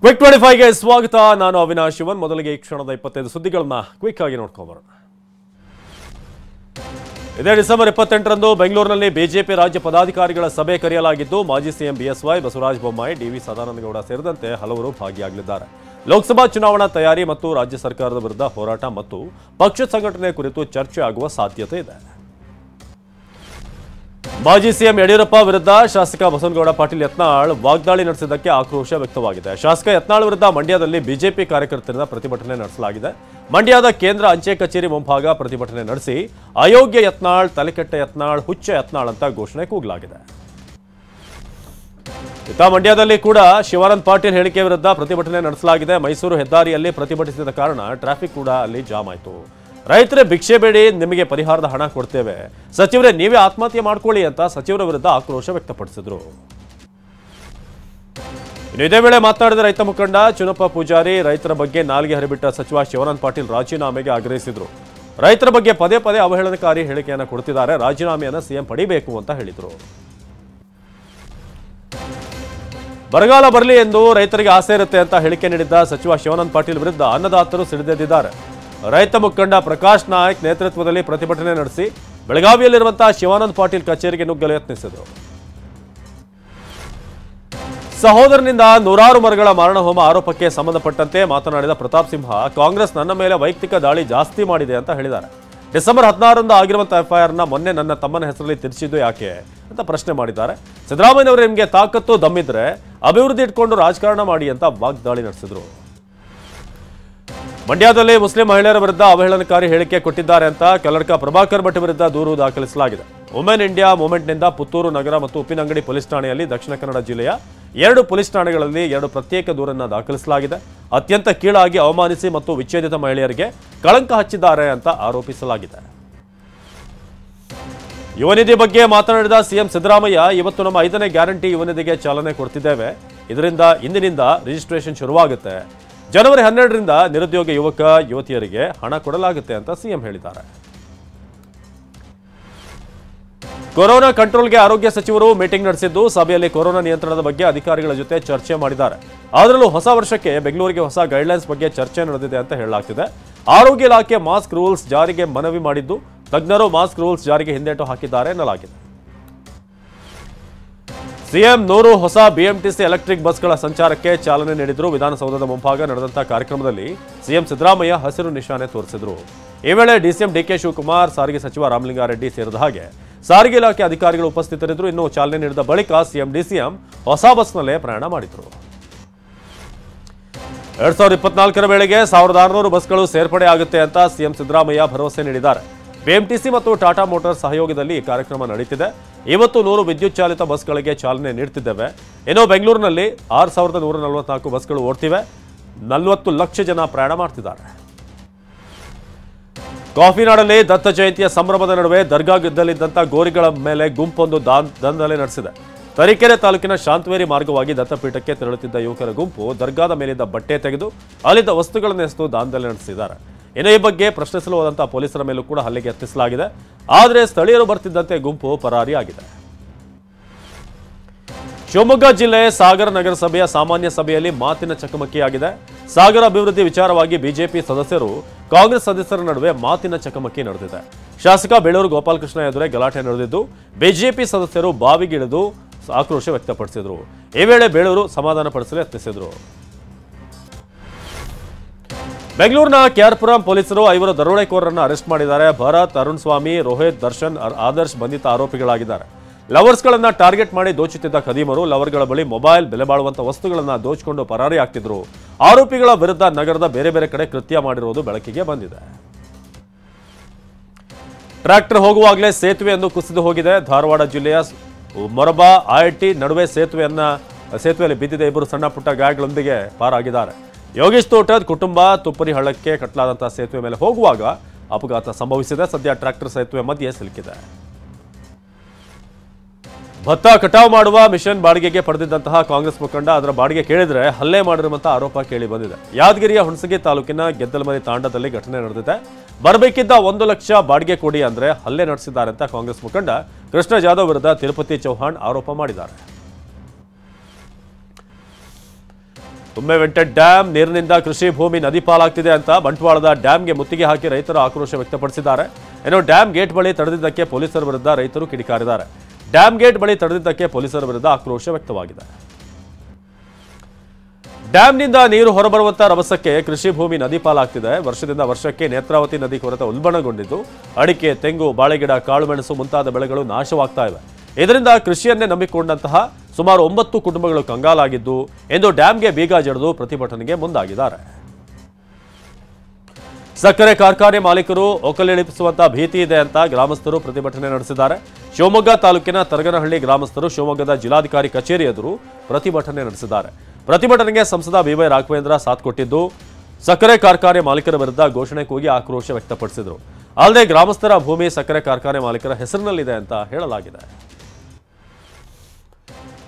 Quick 25 ಗೆ ಸ್ವಾಗತ. ನಾನು ಅವಿನಾಶ್ ಶಿವನ್. ಮೊದಲಿಗೆ ಈ ಕ್ಷಣದ 25 ಸುದ್ದಿಗಳನ್ನ ಕ್ವಿಕ್ ಆಗಿ ನೋಡ್ಕೊಂಬರೋಣ. ಇದೇ ಡಿಸೆಂಬರ್ 28ರಂದು ಬೆಂಗಳೂರಿನಲ್ಲಿ ಬಿಜೆಪಿ ರಾಜ್ಯ ಪದಾಧಿಕಾರಿಗಳ ಸಭೆ ಕರೆಯಲಾಗಿದ್ದು ಮಾಜಿ CM BSY, Basavaraj Bommai, DV Sadananda Gowda ಸೇರಿದಂತೆ ಹಲವರು ಭಾಗಿಯಾಗಲಿದ್ದಾರೆ. ಲೋಕಸಭಾ ಚುನಾವಣಾ ತಯಾರಿ ಮತ್ತು ರಾಜ್ಯ ಸರ್ಕಾರದ ವಿರುದ್ಧ ಹೋರಾಟ ಮತ್ತು ಪಕ್ಷ ಸಂಘಟನೆ ಕುರಿತು ಚರ್ಚೆ ಆಗುವ ಸಾಧ್ಯತೆ ಇದೆ. ಮಾಜಿ ಸಿಎಂ ಯಡಿಯೂರಪ್ಪ ವಿರುದ್ಧ ಶಾಸಕ ಬಸವನಗೌಡ ಪಾಟೀಲ್ ಯತ್ನಾಳ್ ವಾಗ್ದಾಳಿ ನಡೆಸಿದ್ದಕ್ಕೆ ಆಕ್ರೋಶ ವ್ಯಕ್ತವಾಗಿದೆ. ಶಾಸಕ ಯತ್ನಾಳ್ ವಿರುದ್ಧ ಮಂಡ್ಯದಲ್ಲಿ ಬಿಜೆಪಿ ಕಾರ್ಯಕರ್ತರಿಂದ ಪ್ರತಿಭಟನೆ ನಡೆಸಲಾಗಿದೆ. ಮಂಡ್ಯದ ಕೇಂದ್ರ ಅಂಚೆ ಕಚೇರಿ ಮುಂಭಾಗ ಪ್ರತಿಭಟನೆ ನಡೆಸಿ ಅಯೋಗ್ಯ ಯತ್ನಾಳ್, ತಲೆಕೆಟ್ಟ ಯತ್ನಾಳ್, ಹುಚ್ಚ ಯತ್ನಾಳ್ ಅಂತ ಘೋಷಣೆ ಕೂಗಲಾಗಿದೆ. ಇತ್ತ ಮಂಡ್ಯದಲ್ಲಿ ಕೂಡ ಶಿವಾನಂದ ಪಾಟೀಲ್ ಹೇಳಿಕೆ ವಿರುದ್ಧ ಪ್ರತಿಭಟನೆ ನಡೆಸಲಾಗಿದೆ. ಮೈಸೂರು ಹೆದ್ದಾರಿಯಲ್ಲಿ ಪ್ರತಿಭಟಿಸಿದ ಕಾರಣ ಟ್ರಾಫಿಕ್ ಕೂಡ ಅಲ್ಲಿ ಜಾಮ್ ಆಯಿತು. ರೈತರೇ ಭಿಕ್ಷೆ ಬೇಡಿ, ನಿಮಗೆ ಪರಿಹಾರದ ಹಣ ಕೊಡ್ತೇವೆ, ಸಚಿವರೇ ನೀವೇ ಆತ್ಮಹತ್ಯೆ ಮಾಡ್ಕೊಳ್ಳಿ ಅಂತ ಸಚಿವರ ವಿರುದ್ಧ ಆಕ್ರೋಶ ವ್ಯಕ್ತಪಡಿಸಿದ್ರು. ಇದೇ ವೇಳೆ ಮಾತನಾಡಿದ ರೈತ ಮುಖಂಡ ಚುನಪ್ಪ ಪೂಜಾರಿ, ರೈತರ ಬಗ್ಗೆ ನಾಲಿಗೆ ಹರಿಬಿಟ್ಟ ಸಚಿವ ಶಿವಾನಂದ ಪಾಟೀಲ್ ರಾಜೀನಾಮೆಗೆ ಆಗ್ರಹಿಸಿದ್ರು. ರೈತರ ಬಗ್ಗೆ ಪದೇ ಪದೇ ಅವಹೇಳನಕಾರಿ ಹೇಳಿಕೆಯನ್ನು ಕೊಡ್ತಿದ್ದಾರೆ, ರಾಜೀನಾಮೆಯನ್ನು ಸಿಎಂ ಪಡಿಬೇಕು ಅಂತ ಹೇಳಿದ್ರು. ಬರಗಾಲ ಬರಲಿ ಎಂದು ರೈತರಿಗೆ ಆಸೆ ಇರುತ್ತೆ ಅಂತ ಹೇಳಿಕೆ ನೀಡಿದ್ದ ಸಚಿವ ಶಿವಾನಂದ ಪಾಟೀಲ್ ವಿರುದ್ಧ ಅನ್ನದಾತರು ಸಿಡಿದೆದ್ದಿದ್ದಾರೆ. ರೈತ ಮುಖಂಡ ಪ್ರಕಾಶ್ ನಾಯಕ್ ನೇತೃತ್ವದಲ್ಲಿ ಪ್ರತಿಭಟನೆ ನಡೆಸಿ ಬೆಳಗಾವಿಯಲ್ಲಿರುವಂತಹ ಶಿವಾನಂದ ಪಾಟೀಲ್ ಕಚೇರಿಗೆ ನುಗ್ಗಲು ಯತ್ನಿಸಿದರು. ಸಹೋದರನಿಂದ ನೂರಾರು ಮರಗಳ ಮಾರಣ ಹೋಮ ಆರೋಪಕ್ಕೆ ಸಂಬಂಧಪಟ್ಟಂತೆ ಮಾತನಾಡಿದ ಪ್ರತಾಪ್ ಸಿಂಹ, ಕಾಂಗ್ರೆಸ್ ನನ್ನ ಮೇಲೆ ವೈಯಕ್ತಿಕ ದಾಳಿ ಜಾಸ್ತಿ ಮಾಡಿದೆ ಅಂತ ಹೇಳಿದ್ದಾರೆ. ಡಿಸೆಂಬರ್ 16ರಂದು ಆಗಿರುವಂತಹ ಎಫ್ಐಆರ್ನ ಮೊನ್ನೆ ನನ್ನ ತಮ್ಮನ ಹೆಸರಲ್ಲಿ ತಿರ್ಚಿದ್ದು ಯಾಕೆ ಅಂತ ಪ್ರಶ್ನೆ ಮಾಡಿದ್ದಾರೆ. ಸಿದ್ದರಾಮಯ್ಯನವರು ನಿಮಗೆ ತಾಕತ್ತು ದಮ್ಮಿದ್ರೆ ಅಭಿವೃದ್ಧಿ ಇಟ್ಕೊಂಡು ರಾಜಕಾರಣ ಮಾಡಿ ಅಂತ ವಾಗ್ದಾಳಿ ನಡೆಸಿದ್ರು. ಮಂಡ್ಯದಲ್ಲಿ ಮುಸ್ಲಿಂ ಮಹಿಳೆಯರ ವಿರುದ್ಧ ಅವಹೇಳನಕಾರಿ ಹೇಳಿಕೆ ಕೊಟ್ಟಿದ್ದಾರೆ ಅಂತ ಕಲ್ಲಡ್ಕ ಪ್ರಭಾಕರ್ ಭಟ್ ವಿರುದ್ಧ ದೂರು ದಾಖಲಿಸಲಾಗಿದೆ. ವುಮೆನ್ ಇಂಡಿಯಾ ಮೂವ್ಮೆಂಟ್ನಿಂದ ಪುತ್ತೂರು ನಗರ ಮತ್ತು ಉಪ್ಪಿನಂಗಡಿ ಪೊಲೀಸ್ ಠಾಣೆಯಲ್ಲಿ ದಕ್ಷಿಣ ಕನ್ನಡ ಜಿಲ್ಲೆಯ 2 ಪೊಲೀಸ್ ಠಾಣೆಗಳಲ್ಲಿ 2 ಪ್ರತ್ಯೇಕ ದೂರನ್ನು ದಾಖಲಿಸಲಾಗಿದೆ. ಅತ್ಯಂತ ಕೀಳಾಗಿ ಅವಮಾನಿಸಿ ಮತ್ತು ವಿಚ್ಛೇದಿತ ಮಹಿಳೆಯರಿಗೆ ಕಳಂಕ ಹಚ್ಚಿದ್ದಾರೆ ಅಂತ ಆರೋಪಿಸಲಾಗಿದೆ. ಯುವನಿಧಿ ಬಗ್ಗೆ ಮಾತನಾಡಿದ ಸಿಎಂ ಸಿದ್ದರಾಮಯ್ಯ, ಇವತ್ತು ನಮ್ಮ 5ನೇ ಗ್ಯಾರಂಟಿ ಯುವನಿಧಿಗೆ ಚಾಲನೆ ಕೊಡ್ತಿದ್ದೇವೆ. ಇಂದಿನಿಂದ ರಿಜಿಸ್ಟ್ರೇಷನ್ ಶುರುವಾಗುತ್ತೆ. ಜನವರಿ 12ರಿಂದ ನಿರುದ್ಯೋಗ ಯುವಕ ಯುವತಿಯರಿಗೆ ಹಣ ಕೊಡಲಾಗುತ್ತೆ ಅಂತ ಸಿಎಂ ಹೇಳಿದ್ದಾರೆ. ಕೊರೋನಾ ಕಂಟ್ರೋಲ್ಗೆ ಆರೋಗ್ಯ ಸಚಿವರು ಮೀಟಿಂಗ್ ನಡೆಸಿದ್ದು, ಸಭೆಯಲ್ಲಿ ಕೊರೋನಾ ನಿಯಂತ್ರಣದ ಬಗ್ಗೆ ಅಧಿಕಾರಿಗಳ ಜೊತೆ ಚರ್ಚೆ ಮಾಡಿದ್ದಾರೆ. ಅದರಲ್ಲೂ ಹೊಸ ವರ್ಷಕ್ಕೆ ಬೆಂಗಳೂರಿಗೆ ಹೊಸ ಗೈಡ್ಲೈನ್ಸ್ ಬಗ್ಗೆ ಚರ್ಚೆ ನಡೆದಿದೆ ಅಂತ ಹೇಳಲಾಗ್ತಿದೆ. ಆರೋಗ್ಯ ಇಲಾಖೆ ಮಾಸ್ಕ್ ರೂಲ್ಸ್ ಜಾರಿಗೆ ಮನವಿ ಮಾಡಿದ್ದು, ತಜ್ಞರು ಮಾಸ್ಕ್ ರೂಲ್ಸ್ ಜಾರಿಗೆ ಹಿಂದೇಟು ಹಾಕಿದ್ದಾರೆ ಎನ್ನಲಾಗಿದೆ. ಸಿಎಂ 100 ಹೊಸ ಬಿಎಂಟಿಸಿ ಎಲೆಕ್ಟ್ರಿಕ್ ಬಸ್ಗಳ ಸಂಚಾರಕ್ಕೆ ಚಾಲನೆ ನೀಡಿದ್ರು. ವಿಧಾನಸೌಧದ ಮುಂಭಾಗ ನಡೆದಂತಹ ಕಾರ್ಯಕ್ರಮದಲ್ಲಿ ಸಿಎಂ ಸಿದ್ದರಾಮಯ್ಯ ಹಸಿರು ನಿಶಾನೆ ತೋರಿಸಿದ್ರು. ಈ ವೇಳೆ ಡಿಸಿಎಂ ಡಿಕೆ ಶಿವಕುಮಾರ್, ಸಾರಿಗೆ ಸಚಿವ ರಾಮಲಿಂಗಾರೆಡ್ಡಿ ಸೇರಿದ ಹಾಗೆ ಸಾರಿಗೆ ಇಲಾಖೆ ಅಧಿಕಾರಿಗಳು ಉಪಸ್ಥಿತರಿದ್ದರು. ಇನ್ನು ಚಾಲನೆ ನೀಡಿದ ಬಳಿಕ ಸಿಎಂ ಡಿಸಿಎಂ ಹೊಸ ಬಸ್ನಲ್ಲೇ ಪ್ರಯಾಣ ಮಾಡಿದ್ರು. 2024ರ ವೇಳೆಗೆ 1600 ಬಸ್ಗಳು ಸೇರ್ಪಡೆ ಆಗುತ್ತೆ ಅಂತ ಸಿಎಂ ಸಿದ್ದರಾಮಯ್ಯ ಭರವಸೆ ನೀಡಿದ್ದಾರೆ. ಬಿಎಂಟಿಸಿ ಮತ್ತು ಟಾಟಾ ಮೋಟಾರ್ಸ್ ಸಹಯೋಗದಲ್ಲಿ ಈ ಕಾರ್ಯಕ್ರಮ ನಡೀತಿದೆ. ಇವತ್ತು 100 ವಿದ್ಯುತ್ ಚಾಲಿತ ಬಸ್ಗಳಿಗೆ ಚಾಲನೆ ನೀಡುತ್ತಿದ್ದೇವೆ. ಇನ್ನು ಬೆಂಗಳೂರಿನಲ್ಲಿ 6144 ಬಸ್ಗಳು ಓಡ್ತಿವೆ. 40 ಲಕ್ಷ ಜನ ಪ್ರಯಾಣ ಮಾಡ್ತಿದ್ದಾರೆ. ಕಾಫಿನಾಡಲ್ಲಿ ದತ್ತ ಜಯಂತಿಯ ಸಂಭ್ರಮದ ನಡುವೆ ದರ್ಗಾದಲ್ಲಿದ್ದಂಥ ಗೋರಿಗಳ ಮೇಲೆ ಗುಂಪೊಂದು ದಾಂಧಲೆ ನಡೆಸಿದೆ. ತರೀಕೆರೆ ತಾಲೂಕಿನ ಶಾಂತವೇರಿ ಮಾರ್ಗವಾಗಿ ದತ್ತಪೀಠಕ್ಕೆ ತೆರಳುತ್ತಿದ್ದ ಯುವಕರ ಗುಂಪು ದರ್ಗಾದ ಮೇಲಿದ್ದ ಬಟ್ಟೆ ತೆಗೆದು ಅಲ್ಲಿದ್ದ ವಸ್ತುಗಳನ್ನು ಎಸೆದು ದಾಂಧಲೆ ನಡೆಸಿದ್ದಾರೆ. ಇನ್ನು ಈ ಬಗ್ಗೆ ಪ್ರಶ್ನಿಸಲು ಹೋದಂತಹ ಪೊಲೀಸರ ಮೇಲೂ ಕೂಡ ಹಲ್ಲೆಗೆ ಯತ್ನಿಸಲಾಗಿದೆ. ಆದರೆ ಸ್ಥಳೀಯರು ಬರ್ತಿದ್ದಂತೆ ಗುಂಪು ಪರಾರಿಯಾಗಿದೆ. ಶಿವಮೊಗ್ಗ ಜಿಲ್ಲೆ ಸಾಗರ ನಗರಸಭೆಯ ಸಾಮಾನ್ಯ ಸಭೆಯಲ್ಲಿ ಮಾತಿನ ಚಕಮಕಿಯಾಗಿದೆ. ಸಾಗರ ಅಭಿವೃದ್ಧಿ ವಿಚಾರವಾಗಿ ಬಿಜೆಪಿ ಸದಸ್ಯರು ಕಾಂಗ್ರೆಸ್ ಸದಸ್ಯರ ನಡುವೆ ಮಾತಿನ ಚಕಮಕಿ ನಡೆದಿದೆ. ಶಾಸಕ ಬೇಳೂರು ಗೋಪಾಲಕೃಷ್ಣ ಎದುರೇ ಗಲಾಟೆ ನಡೆದಿದ್ದು, ಬಿಜೆಪಿ ಸದಸ್ಯರು ಬಾವಿಗಿಳಿದು ಆಕ್ರೋಶ ವ್ಯಕ್ತಪಡಿಸಿದರು. ಈ ವೇಳೆ ಬೇಳೂರು ಸಮಾಧಾನ ಪಡಿಸಲು ಯತ್ನಿಸಿದರು. ಬೆಂಗಳೂರಿನ ಕೆಆರ್ಪುರಂ ಪೊಲೀಸರು 5 ದರೋಡೆಕೋರರನ್ನು ಅರೆಸ್ಟ್ ಮಾಡಿದ್ದಾರೆ. ಭರತ್, ಅರುಣ್ ಸ್ವಾಮಿ, ರೋಹಿತ್, ದರ್ಶನ್, ಆದರ್ಶ್ ಬಂಧಿತ ಆರೋಪಿಗಳಾಗಿದ್ದಾರೆ. ಲವರ್ಸ್ಗಳನ್ನ ಟಾರ್ಗೆಟ್ ಮಾಡಿ ದೋಚುತ್ತಿದ್ದ ಖದೀಮರು ಲವರ್ಗಳ ಬಳಿ ಮೊಬೈಲ್, ಬೆಲೆ ಬಾಳುವಂತ ವಸ್ತುಗಳನ್ನು ದೋಚಿಕೊಂಡು ಪರಾರಿ ಆಗ್ತಿದ್ರು. ಆರೋಪಿಗಳ ವಿರುದ್ಧ ನಗರದ ಬೇರೆ ಬೇರೆ ಕಡೆ ಕೃತ್ಯ ಮಾಡಿರುವುದು ಬೆಳಕಿಗೆ ಬಂದಿದೆ. ಟ್ರ್ಯಾಕ್ಟರ್ ಹೋಗುವಾಗಲೇ ಸೇತುವೆಯನ್ನು ಕುಸಿದು ಹೋಗಿದೆ. ಧಾರವಾಡ ಜಿಲ್ಲೆಯ ಮೊರಬಾ ಐಐಟಿ ನಡುವೆ ಸೇತುವೆಯಲ್ಲಿ ಬಿದ್ದಿದೆ. 2 ಸಣ್ಣ ಪುಟ್ಟ ಗಾಯಗಳೊಂದಿಗೆ ಪಾರಾಗಿದ್ದಾರೆ. ಯೋಗೇಶ್ ತೋಟದ ಕುಟುಂಬ ತುಪ್ಪರಿ ಹಳ್ಳಕ್ಕೆ ಕಟ್ಟಲಾದಂತಹ ಸೇತುವೆ ಮೇಲೆ ಹೋಗುವಾಗ ಅಪಘಾತ ಸಂಭವಿಸಿದೆ. ಸದ್ಯ ಟ್ರ್ಯಾಕ್ಟರ್ ಸೇತುವೆ ಮಧ್ಯೆ ಸಿಲುಕಿದೆ. ಭತ್ತ ಕಟಾವು ಮಾಡುವ ಮಿಷನ್ ಬಾಡಿಗೆಗೆ ಪಡೆದಿದ್ದಂತಹ ಕಾಂಗ್ರೆಸ್ ಮುಖಂಡ ಅದರ ಬಾಡಿಗೆ ಕೇಳಿದ್ರೆ ಹಲ್ಲೆ ಮಾಡಿರುವಂತಹ ಆರೋಪ ಕೇಳಿ ಬಂದಿದೆ. ಯಾದಗಿರಿಯ ಹುಣಸಗಿ ತಾಲೂಕಿನ ಗೆದ್ದಲಮರಿ ತಾಂಡದಲ್ಲಿ ಘಟನೆ ನಡೆದಿದೆ. ಬರಬೇಕಿದ್ದ 1 ಲಕ್ಷ ಬಾಡಿಗೆ ಕೊಡಿ ಅಂದ್ರೆ ಹಲ್ಲೆ ನಡೆಸಿದ್ದಾರೆ ಅಂತ ಕಾಂಗ್ರೆಸ್ ಮುಖಂಡ ಕೃಷ್ಣ ಜಾಧವ್ ವಿರುದ್ಧ ತಿರುಪತಿ ಚೌಹಾಣ್ ಆರೋಪ ಮಾಡಿದ್ದಾರೆ. ತುಂಬೆವೆಂಟೆ ಡ್ಯಾಂ ನೀರಿನಿಂದ ಕೃಷಿ ಭೂಮಿ ನದಿ ಪಾಲಾಗ್ತಿದೆ ಅಂತ ಬಂಟ್ವಾಳದ ಡ್ಯಾಂಗೆ ಮುತ್ತಿಗೆ ಹಾಕಿ ರೈತರು ಆಕ್ರೋಶ ವ್ಯಕ್ತಪಡಿಸಿದ್ದಾರೆ. ಇನ್ನು ಡ್ಯಾಂ ಗೇಟ್ ಬಳಿ ತಡೆದಿದ್ದಕ್ಕೆ ಪೊಲೀಸರ ವಿರುದ್ಧ ರೈತರು ಕಿಡಿಕಾರಿದ್ದಾರೆ. ಡ್ಯಾಂ ಗೇಟ್ ಬಳಿ ತಡೆದಿದ್ದಕ್ಕೆ ಪೊಲೀಸರ ವಿರುದ್ಧ ಆಕ್ರೋಶ ವ್ಯಕ್ತವಾಗಿದೆ. ಡ್ಯಾಂನಿಂದ ನೀರು ಹೊರಬರುವಂತ ರಭಸಕ್ಕೆ ಕೃಷಿ ಭೂಮಿ ನದಿ ಪಾಲಾಗ್ತಿದೆ. ವರ್ಷದಿಂದ ವರ್ಷಕ್ಕೆ ನೇತ್ರಾವತಿ ನದಿ ಕೊರೆತ ಉಲ್ಬಣಗೊಂಡಿದ್ದು ಅಡಿಕೆ, ತೆಂಗು, ಬಾಳೆಗಿಡ, ಕಾಳುಮೆಣಸು ಮುಂತಾದ ಬೆಳೆಗಳು ನಾಶವಾಗ್ತಾ ಇವೆ. ಇದರಿಂದ ಕೃಷಿಯನ್ನೇ ನಂಬಿಕೊಂಡಂತಹ ಸುಮಾರು 9 ಕುಟುಂಬಗಳು ಕಂಗಾಲಾಗಿದ್ದು ಎಂದು ಡ್ಯಾಂಗೆ ಬೀಗ ಜಡಿದು ಪ್ರತಿಭಟನೆಗೆ ಮುಂದಾಗಿದ್ದಾರೆ. ಸಕ್ಕರೆ ಕಾರ್ಖಾನೆ ಮಾಲೀಕರು ಒಕ್ಕಲಿಳಿಸುವಂತಹ ಭೀತಿ ಇದೆ ಅಂತ ಗ್ರಾಮಸ್ಥರು ಪ್ರತಿಭಟನೆ ನಡೆಸಿದ್ದಾರೆ. ಶಿವಮೊಗ್ಗ ತಾಲೂಕಿನ ತರಗನಹಳ್ಳಿ ಗ್ರಾಮಸ್ಥರು ಶಿವಮೊಗ್ಗದ ಜಿಲ್ಲಾಧಿಕಾರಿ ಕಚೇರಿ ಎದುರು ಪ್ರತಿಭಟನೆ ನಡೆಸಿದ್ದಾರೆ. ಪ್ರತಿಭಟನೆಗೆ ಸಂಸದ ಬಿವೈ ರಾಘವೇಂದ್ರ ಸಾಥ್ ಕೊಟ್ಟಿದ್ದು ಸಕ್ಕರೆ ಕಾರ್ಖಾನೆ ಮಾಲೀಕರ ವಿರುದ್ಧ ಘೋಷಣೆ ಕೂಗಿ ಆಕ್ರೋಶ ವ್ಯಕ್ತಪಡಿಸಿದರು. ಅಲ್ಲದೆ ಗ್ರಾಮಸ್ಥರ ಭೂಮಿ ಸಕ್ಕರೆ ಕಾರ್ಖಾನೆ ಮಾಲೀಕರ ಹೆಸರಿನಲ್ಲಿದೆ ಅಂತ ಹೇಳಲಾಗಿದೆ.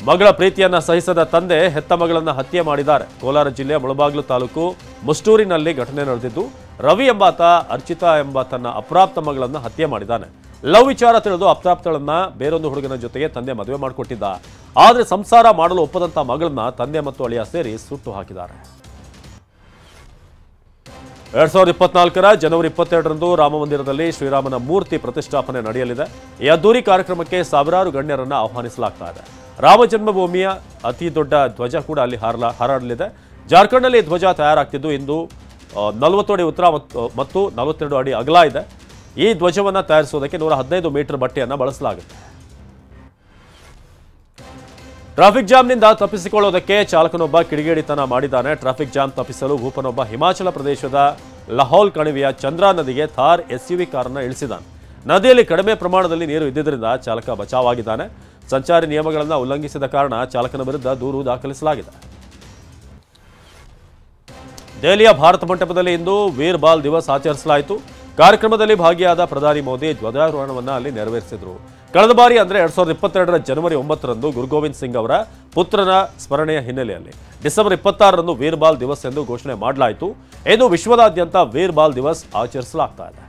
ಮಗಳ ಪ್ರೀತಿಯನ್ನ ಸಹಿಸದ ತಂದೆ ಹೆತ್ತ ಮಗಳನ್ನ ಹತ್ಯೆ ಮಾಡಿದ್ದಾರೆ. ಕೋಲಾರ ಜಿಲ್ಲೆಯ ಮುಳಬಾಗಿಲು ತಾಲೂಕು ಮುಷ್ಟೂರಿನಲ್ಲಿ ಘಟನೆ ನಡೆದಿದ್ದು ರವಿ ಎಂಬಾತ ಅರ್ಚಿತಾ ಎಂಬ ತನ್ನ ಅಪ್ರಾಪ್ತ ಮಗಳನ್ನ ಹತ್ಯೆ ಮಾಡಿದ್ದಾನೆ. ಲವ್ ವಿಚಾರ ತಿಳಿದು ಅಪ್ರಾಪ್ತಳನ್ನ ಬೇರೊಂದು ಹುಡುಗನ ಜೊತೆಗೆ ತಂದೆ ಮದುವೆ ಮಾಡಿಕೊಟ್ಟಿದ್ದ. ಆದರೆ ಸಂಸಾರ ಮಾಡಲು ಒಪ್ಪದಂತ ಮಗಳನ್ನ ತಂದೆ ಮತ್ತು ಅಳಿಯ ಸೇರಿ ಸುಟ್ಟು ಹಾಕಿದ್ದಾರೆ. 2024ರ ಜನವರಿ 22ರಂದು ರಾಮಮಂದಿರದಲ್ಲಿ ಶ್ರೀರಾಮನ ಮೂರ್ತಿ ಪ್ರತಿಷ್ಠಾಪನೆ ನಡೆಯಲಿದೆ. ಈ ಅದ್ದೂರಿ ಕಾರ್ಯಕ್ರಮಕ್ಕೆ ಸಾವಿರಾರು ಗಣ್ಯರನ್ನ ಆಹ್ವಾನಿಸಲಾಗ್ತಾ ಇದೆ. ರಾಮ ಜನ್ಮಭೂಮಿಯ ಅತಿ ದೊಡ್ಡ ಧ್ವಜ ಕೂಡ ಅಲ್ಲಿ ಹಾರಾಡಲಿದೆ. ಜಾರ್ಖಂಡ್ನಲ್ಲಿ ಧ್ವಜ ತಯಾರಾಗ್ತಿದ್ದು ಇಂದು 40 ಅಡಿ ಉತ್ತರ ಮತ್ತು 42 ಅಡಿ ಅಗಲ ಇದೆ. ಈ ಧ್ವಜವನ್ನು ತಯಾರಿಸುವುದಕ್ಕೆ 115 ಮೀಟರ್ ಬಟ್ಟೆಯನ್ನು ಬಳಸಲಾಗುತ್ತೆ. ಟ್ರಾಫಿಕ್ ಜಾಮ್ನಿಂದ ತಪ್ಪಿಸಿಕೊಳ್ಳುವುದಕ್ಕೆ ಚಾಲಕನೊಬ್ಬ ಕಿಡಿಗೇಡಿತನ ಮಾಡಿದ್ದಾನೆ. ಟ್ರಾಫಿಕ್ ಜಾಮ್ ತಪ್ಪಿಸಲು ಭೂಪನೊಬ್ಬ ಹಿಮಾಚಲ ಪ್ರದೇಶದ ಲಹೌಲ್ ಕಣಿವೆಯ ಚಂದ್ರಾ ನದಿಗೆ ಥಾರ್ ಎಸ್ಯುವಿ ಕಾರನ್ನು ಇಳಿಸಿದ್ದಾನೆ. ನದಿಯಲ್ಲಿ ಕಡಿಮೆ ಪ್ರಮಾಣದಲ್ಲಿ ನೀರು ಇದ್ದಿದ್ದರಿಂದ ಚಾಲಕ ಬಚಾವಾಗಿದ್ದಾನೆ. ಸಂಚಾರಿ ನಿಯಮಗಳನ್ನು ಉಲ್ಲಂಘಿಸಿದ ಕಾರಣ ಚಾಲಕನ ವಿರುದ್ಧ ದೂರು ದಾಖಲಿಸಲಾಗಿದೆ. ದೆಹಲಿಯ ಭಾರತ ಮಂಟಪದಲ್ಲಿ ಇಂದು ವೀರ್ ಬಾಲ್ ದಿವಸ್ ಆಚರಿಸಲಾಯಿತು. ಕಾರ್ಯಕ್ರಮದಲ್ಲಿ ಭಾಗಿಯಾದ ಪ್ರಧಾನಿ ಮೋದಿ ಧ್ವಜಾರೋಹಣವನ್ನು ಅಲ್ಲಿ ನೆರವೇರಿಸಿದರು. ಕಳೆದ ಬಾರಿ ಅಂದರೆ 2022ರ ಜನವರಿ 9ರಂದು ಗುರು ಗೋವಿಂದ್ ಸಿಂಗ್ ಅವರ ಪುತ್ರನ ಸ್ಮರಣೆಯ ಹಿನ್ನೆಲೆಯಲ್ಲಿ ಡಿಸೆಂಬರ್ 26ರಂದು ವೀರ್ ಬಾಲ್ ದಿವಸ್ ಎಂದು ಘೋಷಣೆ ಮಾಡಲಾಯಿತು. ಇಂದು ವಿಶ್ವದಾದ್ಯಂತ ವೀರ್ ಬಾಲ್ ದಿವಸ್ ಆಚರಿಸಲಾಗ್ತಾ ಇದೆ.